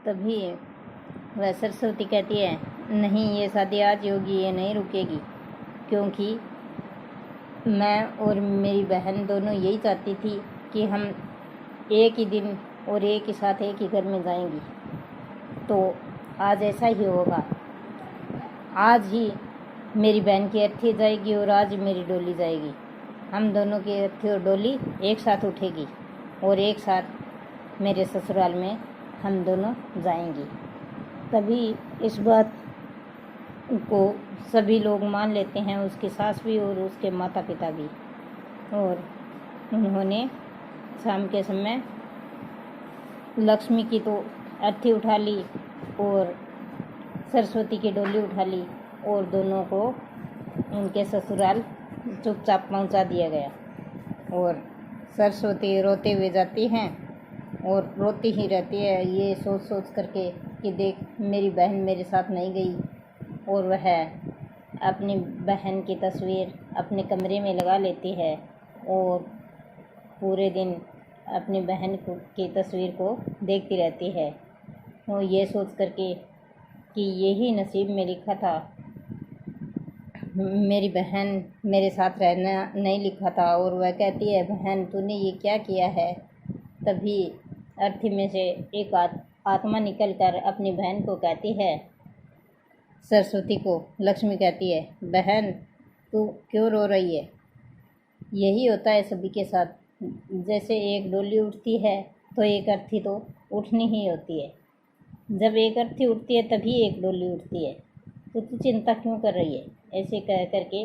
तभी वह सरस्वती कहती है, नहीं, ये शादी आज होगी, ये नहीं रुकेगी, क्योंकि मैं और मेरी बहन दोनों यही चाहती थी कि हम एक ही दिन और एक ही साथ एक ही घर में जाएंगी। तो आज ऐसा ही होगा। आज ही मेरी बहन की अर्थी जाएगी और आज मेरी डोली जाएगी। हम दोनों की अर्थी और डोली एक साथ उठेगी और एक साथ मेरे ससुराल में हम दोनों जाएंगी। तभी इस बात को सभी लोग मान लेते हैं, उसकी सास भी और उसके माता पिता भी। और उन्होंने शाम के समय लक्ष्मी की तो अर्थी उठा ली और सरस्वती की डोली उठा ली और दोनों को उनके ससुराल चुपचाप पहुंचा दिया गया। और सरस्वती रोते हुए जाती हैं और रोती ही रहती है, ये सोच सोच करके कि देख, मेरी बहन मेरे साथ नहीं गई। और वह अपनी बहन की तस्वीर अपने कमरे में लगा लेती है और पूरे दिन अपनी बहन की तस्वीर को देखती रहती है। और ये सोच करके कि यही नसीब में लिखा था, मेरी बहन मेरे साथ रहना नहीं लिखा था। और वह कहती है, बहन तूने ये क्या किया है। तभी अर्थी में से एक आत्मा निकलकर अपनी बहन को कहती है, सरस्वती को लक्ष्मी कहती है, बहन तू क्यों रो रही है। यही होता है सभी के साथ, जैसे एक डोली उठती है तो एक अर्थी तो उठनी ही होती है। जब एक अर्थी उठती है तभी एक डोली उठती है, तो तू चिंता क्यों कर रही है। ऐसे कह करके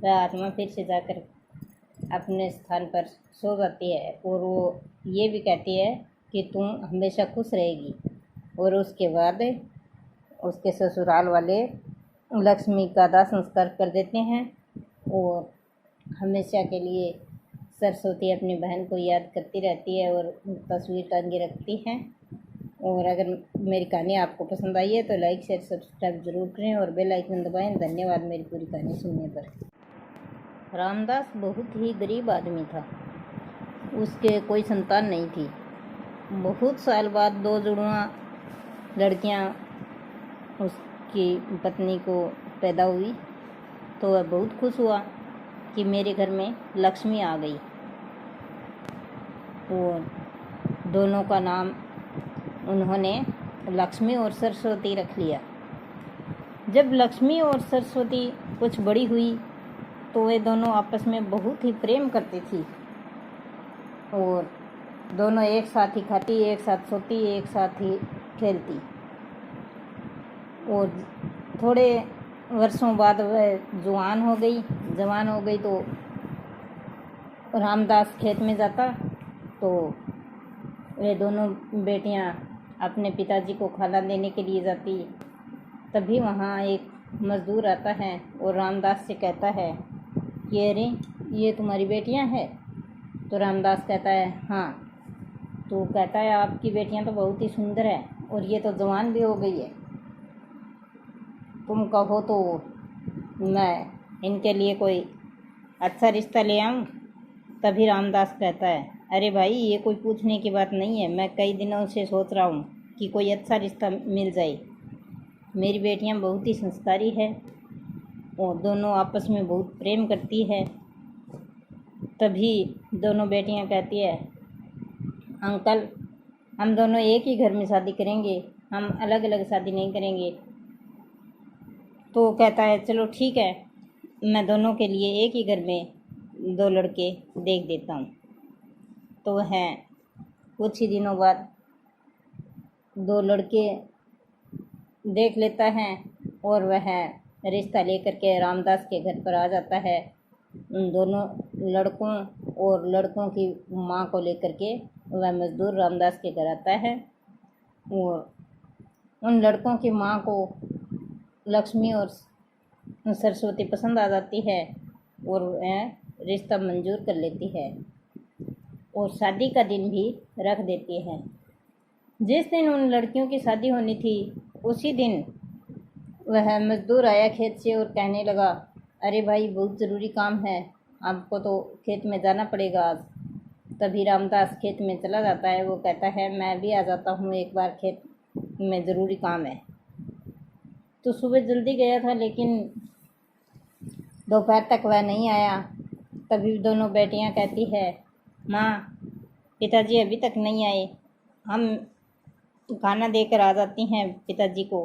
वह आत्मा फिर से जाकर अपने स्थान पर सो जाती है और वो ये भी कहती है कि तुम हमेशा खुश रहेगी। और उसके बाद उसके ससुराल वाले लक्ष्मी का दाह संस्कार कर देते हैं और हमेशा के लिए सरस्वती अपनी बहन को याद करती रहती है और तस्वीर टांगे रखती हैं। और अगर मेरी कहानी आपको पसंद आई है तो लाइक शेयर सब्सक्राइब ज़रूर करें और बेल आइकन दबाएं। धन्यवाद मेरी पूरी कहानी सुनने पर। रामदास बहुत ही गरीब आदमी था, उसके कोई संतान नहीं थी। बहुत साल बाद दो जुड़वा लड़कियां उसकी पत्नी को पैदा हुई तो वह बहुत खुश हुआ कि मेरे घर में लक्ष्मी आ गई। और दोनों का नाम उन्होंने लक्ष्मी और सरस्वती रख लिया। जब लक्ष्मी और सरस्वती कुछ बड़ी हुई तो वे दोनों आपस में बहुत ही प्रेम करती थी और दोनों एक साथ ही खाती, एक साथ सोती, एक साथ ही खेलती। और थोड़े वर्षों बाद वह जवान हो गई तो रामदास खेत में जाता तो वे दोनों बेटियां अपने पिताजी को खाना देने के लिए जाती। तभी वहाँ एक मज़दूर आता है और रामदास से कहता है कि अरे, ये तुम्हारी बेटियां हैं। तो रामदास कहता है, हाँ। तो कहता है, आपकी बेटियां तो बहुत ही सुंदर है और ये तो जवान भी हो गई है, तुम कहो तो मैं इनके लिए कोई अच्छा रिश्ता ले आऊँ। तभी रामदास कहता है, अरे भाई, ये कोई पूछने की बात नहीं है, मैं कई दिनों से सोच रहा हूँ कि कोई अच्छा रिश्ता मिल जाए। मेरी बेटियाँ बहुत ही संस्कारी है और दोनों आपस में बहुत प्रेम करती है। तभी दोनों बेटियाँ कहती है, अंकल, हम दोनों एक ही घर में शादी करेंगे, हम अलग अलग शादी नहीं करेंगे। तो कहता है, चलो ठीक है, मैं दोनों के लिए एक ही घर में दो लड़के देख देता हूँ। तो वह कुछ ही दिनों बाद दो लड़के देख लेता है और वह रिश्ता लेकर के रामदास के घर पर आ जाता है। उन दोनों लड़कों और लड़कों की माँ को लेकर के वह मज़दूर रामदास के घर आता है और उन लड़कों की माँ को लक्ष्मी और सरस्वती पसंद आ जाती है और वह रिश्ता मंजूर कर लेती है और शादी का दिन भी रख देती है। जिस दिन उन लड़कियों की शादी होनी थी उसी दिन वह मज़दूर आया खेत से और कहने लगा, अरे भाई, बहुत ज़रूरी काम है, आपको तो खेत में जाना पड़ेगा आज। तभी रामदास खेत में चला जाता है। वो कहता है, मैं भी आ जाता हूँ एक बार खेत। में ज़रूरी काम है। तो सुबह जल्दी गया था, लेकिन दोपहर तक वह नहीं आया। तभी दोनों बेटियां कहती है, माँ पिताजी अभी तक नहीं आए, हम खाना देकर आ जाती हैं पिताजी को।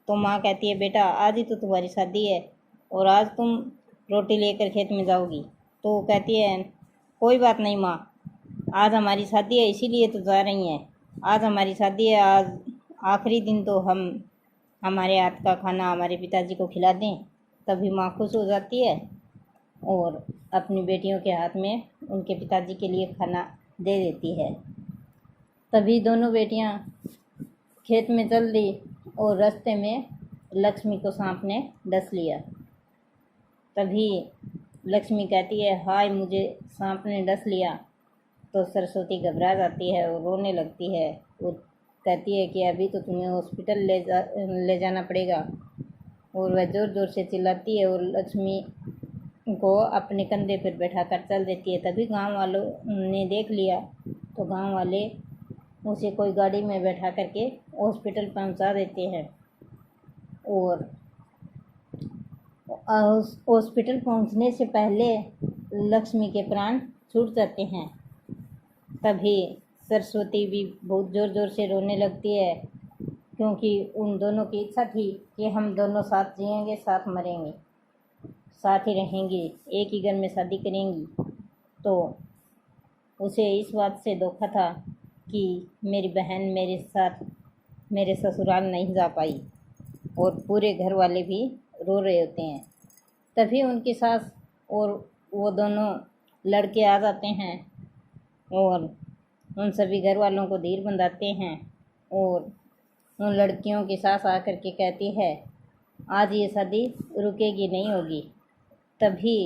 तो माँ कहती है, बेटा आज ही तो तुम्हारी शादी है और आज तुम रोटी लेकर खेत में जाओगी। तो कहती है, कोई बात नहीं माँ, आज हमारी शादी है इसीलिए तो जा रही हैं। आज हमारी शादी है, आज आखिरी दिन तो हम हमारे हाथ का खाना हमारे पिताजी को खिला दें। तभी माँ खुश हो जाती है और अपनी बेटियों के हाथ में उनके पिताजी के लिए खाना दे देती है। तभी दोनों बेटियां खेत में चल दी और रास्ते में लक्ष्मी को सांप ने डस लिया। तभी लक्ष्मी कहती है, हाय मुझे सांप ने डस लिया। तो सरस्वती घबरा जाती है और रोने लगती है। वो कहती है कि अभी तो तुम्हें हॉस्पिटल ले जाना पड़ेगा। और वह ज़ोर ज़ोर से चिल्लाती है और लक्ष्मी को अपने कंधे पर बैठा कर चल देती है। तभी गांव वालों ने देख लिया, तो गांव वाले उसे कोई गाड़ी में बैठा करके हॉस्पिटल पहुंचा देते हैं। और हॉस्पिटल पहुंचने से पहले लक्ष्मी के प्राण छूट जाते हैं। तभी सरस्वती भी बहुत ज़ोर ज़ोर से रोने लगती है, क्योंकि उन दोनों की इच्छा थी कि हम दोनों साथ जिएंगे, साथ मरेंगे, साथ ही रहेंगी, एक ही घर में शादी करेंगी। तो उसे इस बात से धोखा था कि मेरी बहन मेरे साथ मेरे ससुराल नहीं जा पाई और पूरे घर वाले भी रो रहे होते हैं। तभी उनकी सास और वो दोनों लड़के आ जाते हैं और उन सभी घर वालों को धीर बंधाते हैं। और उन लड़कियों की सास आकर के कहती है, आज ये शादी रुकेगी नहीं होगी। तभी